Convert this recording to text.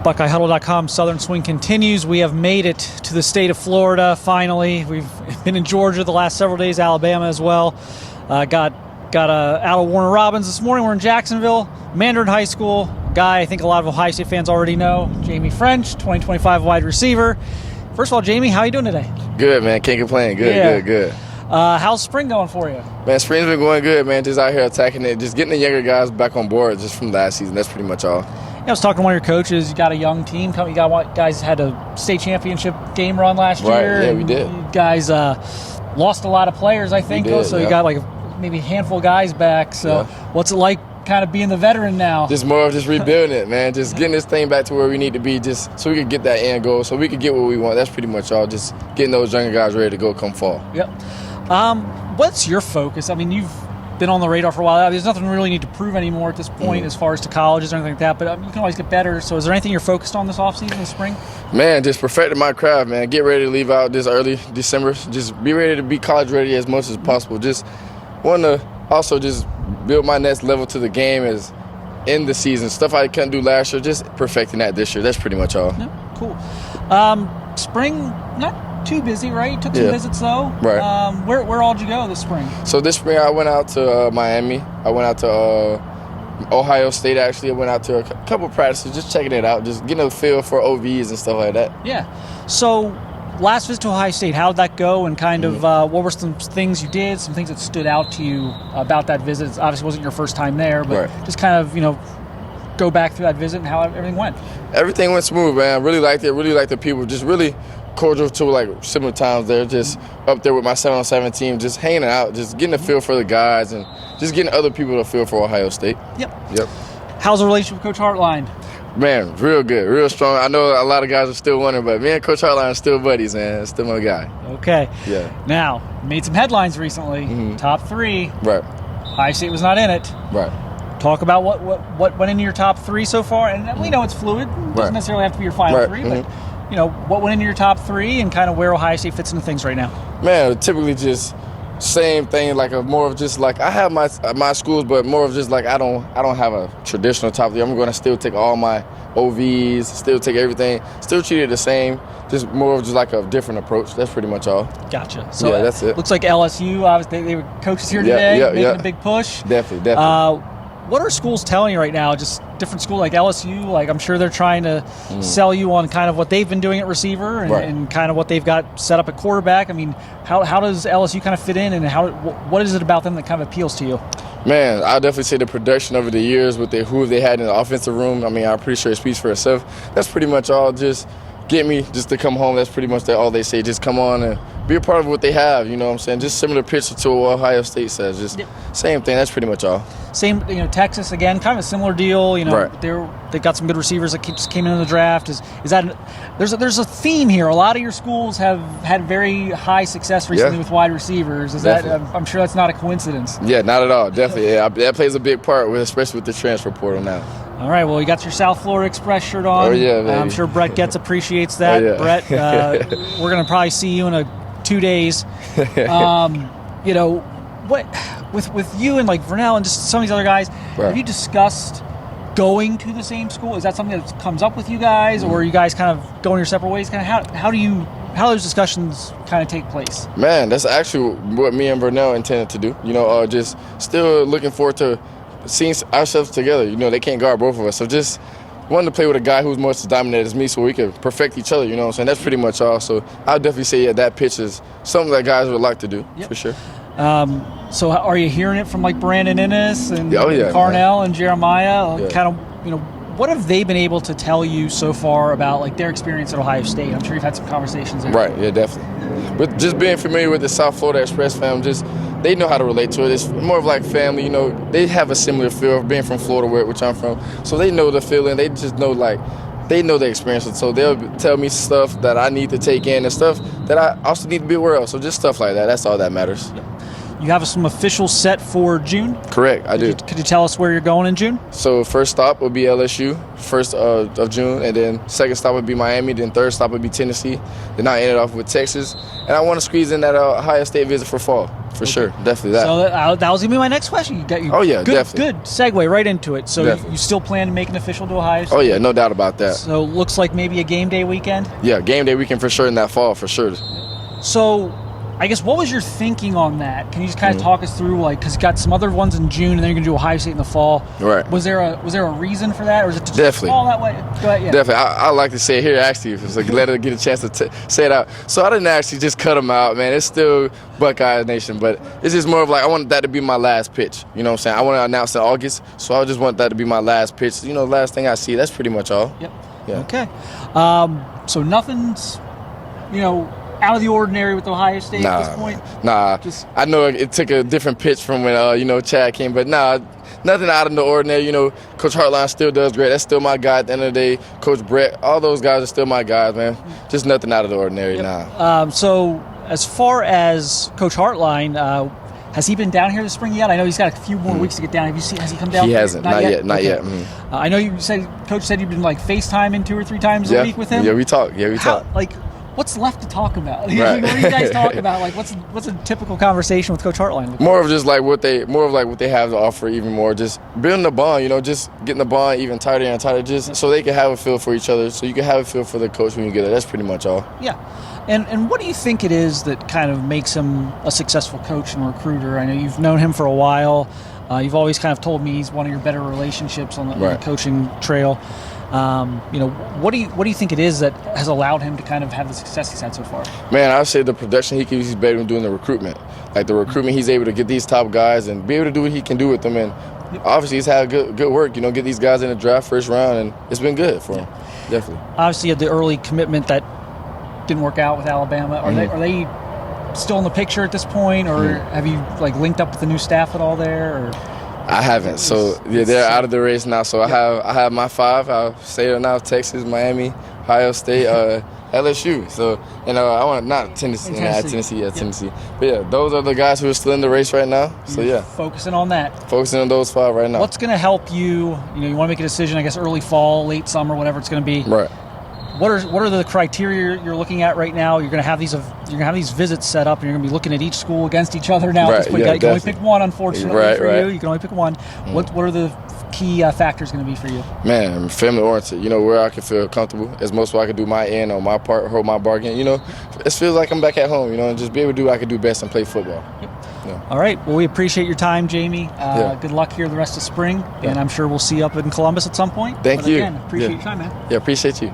BuckeyeHuddle.com Southern Swing continues. We have made it to the state of Florida, finally. We've been in Georgia the last several days, Alabama as well. Got out of Warner Robins this morning. We're in Jacksonville, Mandarin High School. Guy I think a lot of Ohio State fans already know, Jaime Ffrench, 2025 wide receiver. First of all, Jaime, how are you doing today? Good, man. Can't complain. Good. How's spring going for you? Man, spring's been going good, man. Just out here attacking it. Just getting the younger guys back on board just from last season. That's pretty much all. I was talking to one of your coaches. You got a young team. You got guys had a state championship game run last year. Right, yeah, we did. You guys lost a lot of players, I think. So you got like maybe a handful of guys back. So what's it like kind of being the veteran now? Just more of just rebuilding it, man. Just getting this thing back to where we need to be just so we can get that end goal, so we can get what we want. That's pretty much all. Just getting those younger guys ready to go come fall. Yep. What's your focus? I mean, you've been on the radar for a while. There's nothing really need to prove anymore at this point as far as to colleges or anything like that, but you can always get better. So is there anything you're focused on this offseason, this spring? Man, just perfecting my craft, man. Get ready to leave out this early December. Just be ready to be college ready as much as possible. Just want to also just build my next level to the game as in the season. Stuff I couldn't do last year, just perfecting that this year. That's pretty much all. Yeah, cool. Spring, not too busy, right? Took some visits, though. Right. Where all did you go this spring? So this spring I went out to Miami. I went out to Ohio State, actually. I went out to a couple practices, just checking it out, just getting a feel for OVs and stuff like that. Yeah. So last visit to Ohio State, how did that go? And kind of what were some things you did, some things that stood out to you about that visit? It obviously wasn't your first time there, but just kind of, go back through that visit and how everything went. Everything went smooth, man. Really liked it. Really liked the people. Just really cordial to like similar times there. Just up there with my 7-on-7 team, just hanging out, just getting a feel for the guys and just getting other people to feel for Ohio State. Yep. How's the relationship with Coach Hartline? Man, real good, real strong. I know a lot of guys are still wondering, but me and Coach Hartline are still buddies, man. Still my guy. Okay. Yeah. Now, made some headlines recently. Top 3. Right. Ohio State was not in it. Right. Talk about what went into your top 3 so far, and we know it's fluid. It doesn't necessarily have to be your final 3, but what went into your top 3 and kind of where Ohio State fits into things right now? Man, typically just same thing, like more of just like I have my schools, but more of just like I don't have a traditional top 3. I'm going to still take all my OVs, still take everything, still treat it the same, just more of just like a different approach. That's pretty much all. Gotcha. So yeah, that's it. Looks like LSU, obviously they were coaches here today, making a big push. Definitely. What are schools telling you right now? Just different schools like LSU, like I'm sure they're trying to sell you on kind of what they've been doing at receiver and kind of what they've got set up at quarterback. I mean, how does LSU kind of fit in, and what is it about them that kind of appeals to you? Man, I'll definitely say the production over the years with who they had in the offensive room. I mean, I'm pretty sure it speaks for itself. That's pretty much all. Just get me just to come home. That's pretty much all they say. Just come on and be a part of what they have, you know what I'm saying? Just similar picture to what Ohio State says. Just same thing. That's pretty much all. Same, Texas again, kind of a similar deal. They've got some good receivers that just came in the draft. Is that there's a theme here? A lot of your schools have had very high success recently with wide receivers. I'm sure that's not a coincidence. Yeah, not at all. Definitely, that plays a big part, especially with the transfer portal now. All right, well, you got your South Florida Express shirt on. Oh, yeah, baby. I'm sure Brett Getz appreciates that. Oh, yeah. Brett, we're going to probably see you in 2 days. What with you and like Vernell and just some of these other guys, have you discussed going to the same school? Is that something that comes up with you guys, or are you guys kind of going your separate ways? Kind of how do those discussions kind of take place? Man, that's actually what me and Vernell intended to do. Just still looking forward to seeing ourselves together. They can't guard both of us, so just wanted to play with a guy who's more as dominant as me so we could perfect each other, you know what I'm saying? That's pretty much all. So I'll definitely say, that pitch is something that guys would like to do, for sure. So are you hearing it from like Brandon Innes and Carnell and Jeremiah? Kind of, what have they been able to tell you so far about like their experience at Ohio State? I'm sure you've had some conversations there. Right, yeah, definitely. But just being familiar with the South Florida Express family, they know how to relate to it. It's more of like family, they have a similar feel of being from Florida, which I'm from. So they know the feeling. They just know they know the experience. So they'll tell me stuff that I need to take in and stuff that I also need to be aware of. So just stuff like that. That's all that matters. you have some officials set for June? Correct, I do. Could you tell us where you're going in June? So first stop would be LSU, 1st of June, and then second stop would be Miami, then third stop would be Tennessee. Then I ended off with Texas, and I want to squeeze in that Ohio State visit for fall, for sure, definitely that. So that was going to be my next question. You got definitely. Good segue right into it. So Definitely. you still plan to make an official to Ohio State? Oh yeah, no doubt about that. So looks like maybe a game day weekend? Yeah, game day weekend for sure in that fall, for sure. So I guess what was your thinking on that? Can you just kind of talk us through, like, because you got some other ones in June, and then you're going to do Ohio State in the fall. Right. Was there a reason for that, or is it just Definitely. all that way? Go ahead, yeah. Definitely. I like to say it here, actually, it's like let her get a chance to say it out. So I didn't actually just cut them out, man. It's still Buckeye Nation, but it's just more of like I wanted that to be my last pitch. You know what I'm saying? I want to announce in August, so I just want that to be my last pitch. You know, last thing I see. That's pretty much all. Yep. Yeah. Okay. So nothing's, out of the ordinary with Ohio State at this point? Nah. I know it took a different pitch from when, Chad came, but nothing out of the ordinary. Coach Hartline still does great. That's still my guy at the end of the day. Coach Brett, all those guys are still my guys, man. Just nothing out of the ordinary, nah. So as far as Coach Hartline, has he been down here this spring yet? I know he's got a few more weeks to get down. Has he come down? He hasn't. Not yet. Mm-hmm. I know Coach said you've been like FaceTiming 2 or 3 times a week with him. Yeah, we talk. What's left to talk about? Right. What do you guys talk about? Like, what's a typical conversation with Coach Hartline? More of what they have to offer, even more. Just building the bond, just getting the bond even tighter and tighter, just so they can have a feel for each other. So you can have a feel for the coach when you get there. That's pretty much all. Yeah. And what do you think it is that kind of makes him a successful coach and recruiter? I know you've known him for a while. You've always kind of told me he's one of your better relationships on the coaching trail. What do you think it is that has allowed him to kind of have the success he's had so far? Man, I would say the production he's better than doing the recruitment. Like the recruitment, he's able to get these top guys and be able to do what he can do with them. And obviously, he's had good work. Get these guys in the draft first round, and it's been good for him. Definitely. Obviously, you had the early commitment that didn't work out with Alabama. Are they still in the picture at this point, or have you linked up with the new staff at all there? Or? I haven't. So they're out of the race now. So I have my 5. I'll say it now: Texas, Miami, Ohio State, LSU. So I want not Tennessee. Tennessee. But yeah, those are the guys who are still in the race right now. So yeah, focusing on that. Focusing on those 5 right now. What's going to help you? You want to make a decision, I guess, early fall, late summer, whatever it's going to be. Right. What are the criteria you're looking at right now? You're going to have these visits set up, and you're going to be looking at each school against each other now. Right, you can only pick one, unfortunately, for you. You can only pick one. What are the key factors going to be for you? Man, I'm family oriented. Where I can feel comfortable as most I can do my end on my part, hold my bargain. It feels like I'm back at home. And just be able to do what I can do best and play football. Yep. Yeah. All right. Well, we appreciate your time, Jamie. Good luck here the rest of spring, and I'm sure we'll see you up in Columbus at some point. Thank you. Again, appreciate your time, man. Yeah, appreciate you.